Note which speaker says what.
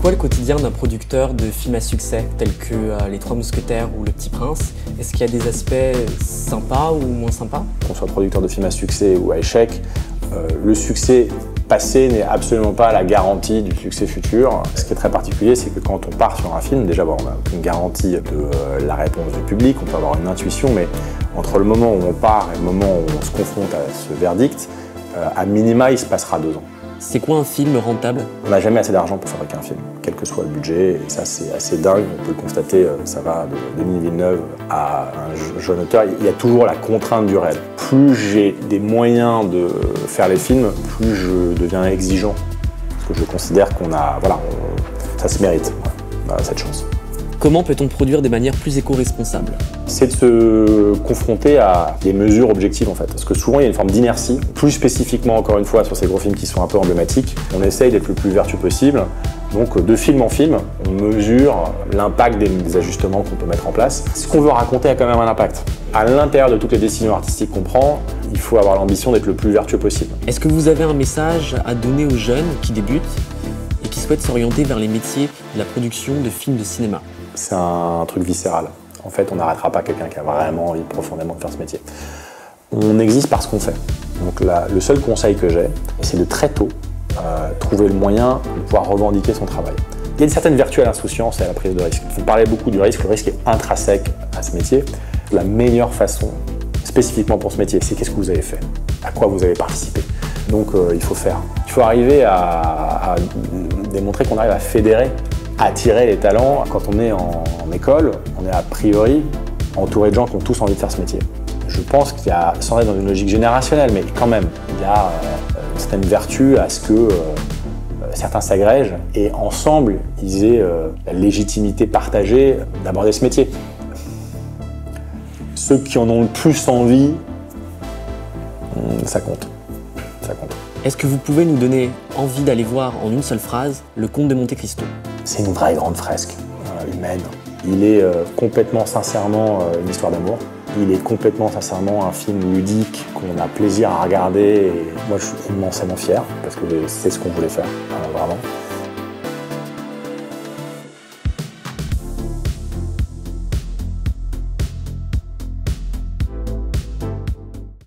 Speaker 1: quoi le quotidien d'un producteur de films à succès, tels que Les Trois Mousquetaires ou Le Petit Prince? Est-ce qu'il y a des aspects sympas ou moins sympas?
Speaker 2: Qu'on soit producteur de films à succès ou à échec, le succès passé n'est absolument pas la garantie du succès futur. Ce qui est très particulier, c'est que quand on part sur un film, déjà on a aucune garantie de la réponse du public, on peut avoir une intuition, mais entre le moment où on part et le moment où on se confronte à ce verdict, à minima, il se passera 2 ans.
Speaker 1: C'est quoi un film rentable?
Speaker 2: On n'a jamais assez d'argent pour fabriquer un film, quel que soit le budget, et ça c'est assez dingue, on peut le constater, ça va de Denis Villeneuve à un jeune auteur, il y a toujours la contrainte du réel. Plus j'ai des moyens de faire les films, plus je deviens exigeant, parce que je considère qu'on a, voilà, ça se mérite, on a cette chance.
Speaker 1: Comment peut-on produire de manière plus éco-responsable?
Speaker 2: C'est de se confronter à des mesures objectives en fait. Parce que souvent il y a une forme d'inertie, plus spécifiquement encore une fois sur ces gros films qui sont un peu emblématiques. On essaye d'être le plus vertueux possible. Donc de film en film, on mesure l'impact des ajustements qu'on peut mettre en place. Ce qu'on veut raconter a quand même un impact. À l'intérieur de toutes les décisions artistiques qu'on prend, il faut avoir l'ambition d'être le plus vertueux possible.
Speaker 1: Est-ce que vous avez un message à donner aux jeunes qui débutent et qui souhaitent s'orienter vers les métiers de la production de films de cinéma?
Speaker 2: C'est un truc viscéral. En fait, on n'arrêtera pas quelqu'un qui a vraiment envie profondément de faire ce métier. On existe parce qu'on fait. Donc le seul conseil que j'ai, c'est de très tôt trouver le moyen de pouvoir revendiquer son travail. Il y a une certaine vertu à l'insouciance et à la prise de risque. Vous parlez beaucoup du risque, le risque est intrinsèque à ce métier. La meilleure façon, spécifiquement pour ce métier, c'est qu'est-ce que vous avez fait, à quoi vous avez participé. Donc il faut faire. Il faut arriver à démontrer qu'on arrive à fédérer, à attirer les talents. Quand on est en école, on est a priori entouré de gens qui ont tous envie de faire ce métier. Je pense qu'il y a, sans être dans une logique générationnelle, mais quand même, il y a une certaine vertu à ce que certains s'agrègent et ensemble, ils aient la légitimité partagée d'aborder ce métier. Ceux qui en ont le plus envie, ça compte. Ça compte.
Speaker 1: Est-ce que vous pouvez nous donner envie d'aller voir en une seule phrase Le Comte de Monte Cristo?
Speaker 2: C'est une vraie grande fresque humaine. Il est complètement sincèrement une histoire d'amour. Il est complètement sincèrement un film ludique qu'on a plaisir à regarder. Et moi, je suis immensément fier parce que c'est ce qu'on voulait faire, vraiment.